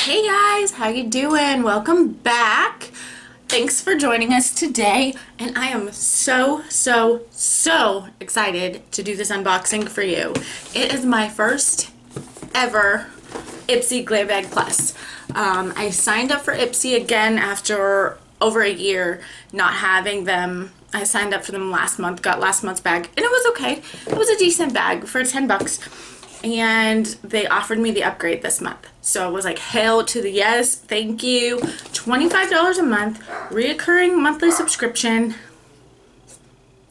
Hey guys, how you doing? Welcome back. Thanks for joining us today, and I am so excited to do this unboxing for you. It is my first ever Ipsy Glam Plus. I signed up for Ipsy again after over a year not having them. I signed up for them last month, got last month's bag, and it was okay. It was a decent bag for 10 bucks. And they offered me the upgrade this month. So I was like, hell to the yes, thank you. $25 a month, reoccurring monthly subscription.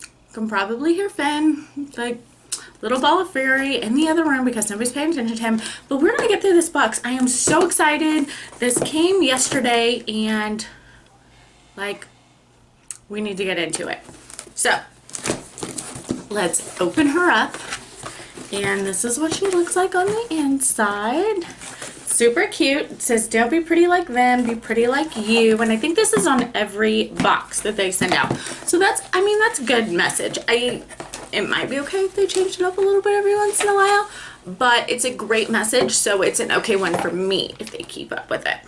You can probably hear Finn, like little ball of fury in the other room because nobody's paying attention to him. But we're gonna get through this box. I am so excited. This came yesterday and like, we need to get into it. So let's open her up. And this is what she looks like on the inside. Super cute. It says, don't be pretty like them, be pretty like you. And I think this is on every box that they send out. So that's a good message. It might be okay if they change it up a little bit every once in a while, but it's a great message. So it's an okay one for me if they keep up with it.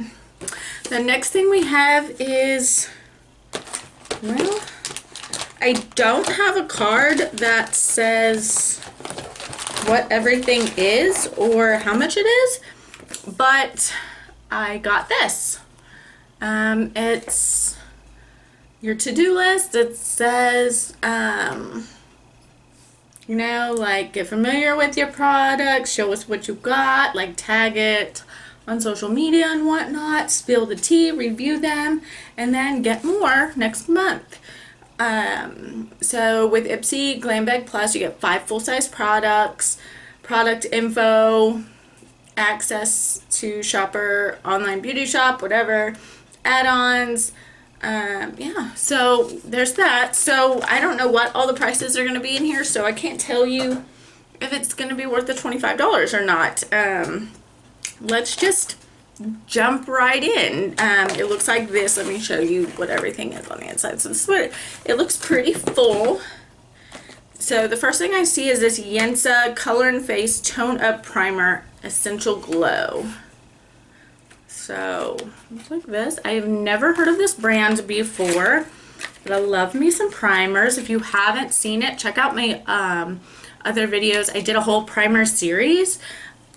The next thing we have is, well, I don't have a card that says what everything is or how much it is, but I got this. It's your to-do list. It says, you know, like, get familiar with your products, show us what you got, like tag it on social media and whatnot, spill the tea, review them, and then get more next month. So with Ipsy Glam Plus, you get 5 full-size products, product info, access to shopper, online beauty shop, whatever, add-ons. Yeah, so there's that. So I don't know what all the prices are going to be in here, so I can't tell you if it's going to be worth the $25 or not. Let's just jump right in. It looks like this. Let me show you what everything is on the inside. So this is what it looks pretty full. So the first thing I see is this Yensa Color and Face Tone Up Primer Essential Glow. So looks like this. I have never heard of this brand before, but I love me some primers. If you haven't seen it, check out my other videos. I did a whole primer series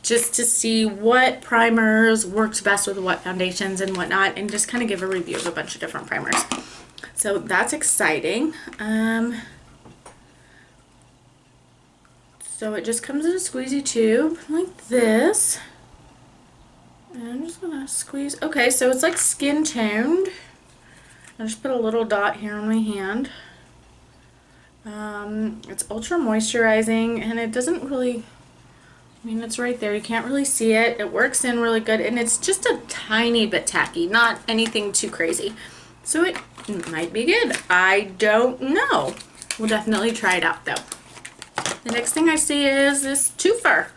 just to see what primers works best with what foundations and whatnot, and just kind of give a review of a bunch of different primers. So that's exciting. So it just comes in a squeezy tube like this. And I'm just gonna squeeze. Okay, so it's like skin toned. I just put a little dot here on my hand. It's ultra moisturizing, and it doesn't really, it's right there. You can't really see it. It works in really good, and it's just a tiny bit tacky, not anything too crazy. So it might be good. I don't know. We'll definitely try it out, though. The next thing I see is this twofer.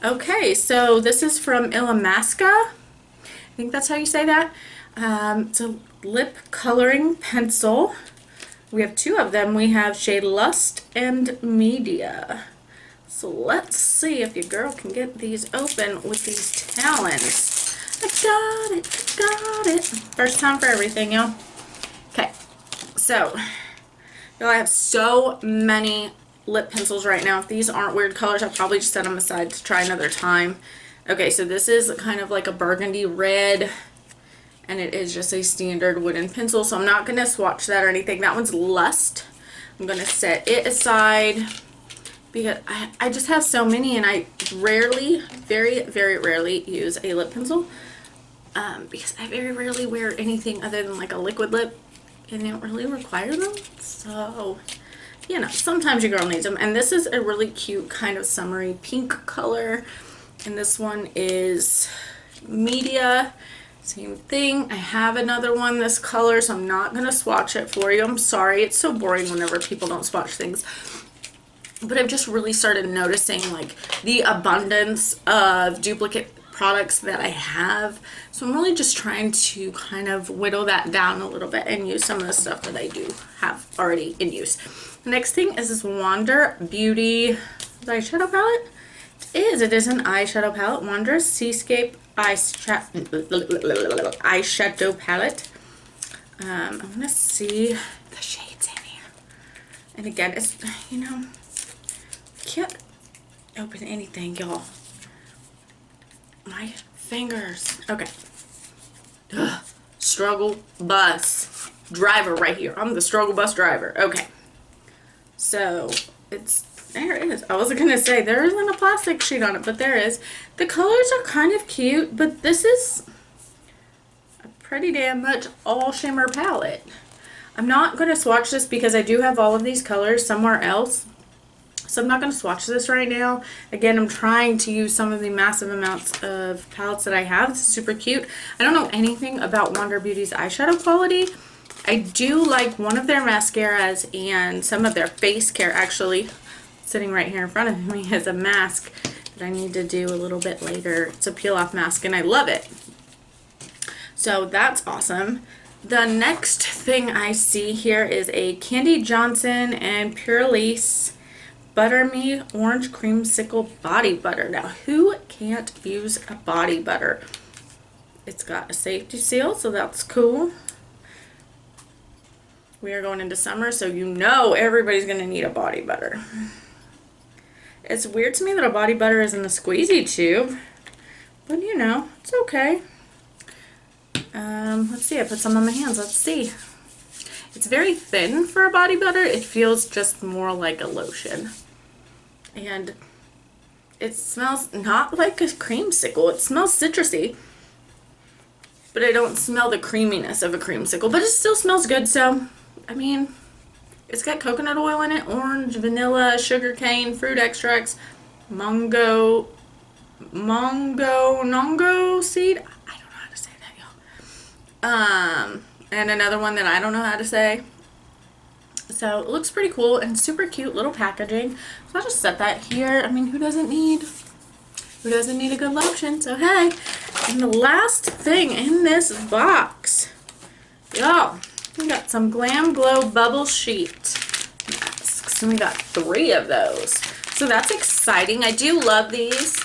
Okay, so this is from Illamasqua. I think that's how you say that. It's a lip coloring pencil. We have 2 of them. We have shade Lust and Media. So let's see if your girl can get these open with these talons. I got it. First time for everything, y'all. Okay, so y'all, I have so many lip pencils right now. If these aren't weird colors, I'll probably just set them aside to try another time. Okay, so this is kind of like a burgundy red, and it is just a standard wooden pencil, so I'm not going to swatch that or anything. That one's Lust. I'm going to set it aside because I just have so many, and I rarely, very rarely use a lip pencil because I very rarely wear anything other than like a liquid lip, and they don't really require them. So, you know, sometimes your girl needs them. And this is a really cute kind of summery pink color, and this one is Media. Same thing. I have another one this color, so I'm not going to swatch it for you. I'm sorry. It's so boring whenever people don't swatch things. But I've just really started noticing like the abundance of duplicate products that I have. So I'm really just trying to kind of whittle that down a little bit and use some of the stuff that I do have already in use. The next thing is this Wander Beauty eyeshadow palette. It is an eyeshadow palette. Wander Seascape eyeshadow palette. I'm going to see the shades in here. And again, it's, you know, can't open anything, y'all. My fingers. Okay. Ugh. Struggle bus driver right here. I'm the struggle bus driver. Okay. So it's, there it is. I wasn't going to say there isn't a plastic sheet on it, but there is. The colors are kind of cute, but this is a pretty damn much all shimmer palette. I'm not going to swatch this because I do have all of these colors somewhere else. So I'm not going to swatch this right now. Again, I'm trying to use some of the massive amounts of palettes that I have. It's super cute. I don't know anything about Wander Beauty's eyeshadow quality. I do like one of their mascaras and some of their face care, actually. Sitting right here in front of me is a mask that I need to do a little bit later. It's a peel off mask and I love it. So that's awesome. The next thing I see here is a Candy Johnson and Purelisse Butter Me Orange Creamsicle Body Butter. Now, who can't use a body butter? It's got a safety seal, so that's cool. We are going into summer, so you know everybody's going to need a body butter. It's weird to me that a body butter is in a squeezy tube, but you know, it's okay. Let's see, I put some on my hands. Let's see. It's very thin for a body butter. It feels just more like a lotion. And it smells not like a creamsicle. It smells citrusy. But I don't smell the creaminess of a creamsicle. But it still smells good. So, I mean, it's got coconut oil in it. Orange, vanilla, sugar cane, fruit extracts, nongo seed. I don't know how to say that, y'all. And another one that I don't know how to say. So it looks pretty cool and super cute little packaging. So I'll just set that here. I mean, who doesn't need a good lotion? So hey, and the last thing in this box, y'all, we got some Glam Glow Bubble Sheet masks. And we got 3 of those. So that's exciting. I do love these.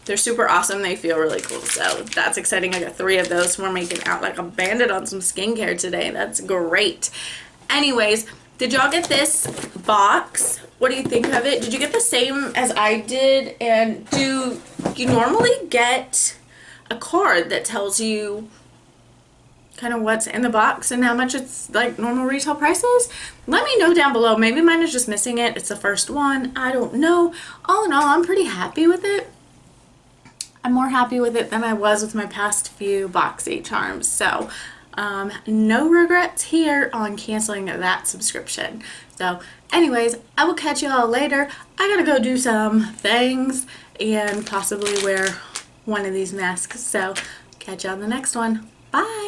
They're super awesome. They feel really cool. So that's exciting. I got 3 of those. We're making out like a bandit on some skincare today. That's great. Anyways, did y'all get this box? What do you think of it? Did you get the same as I did? And do you normally get a card that tells you kind of what's in the box and how much it's like normal retail prices? Let me know down below. Maybe mine is just missing it. It's the first one. I don't know. All in all, I'm pretty happy with it. I'm more happy with it than I was with my past few Boxy charms. So no regrets here on canceling that subscription. So anyways, I will catch you all later. I gotta go do some things and possibly wear one of these masks. So catch you on the next one. Bye.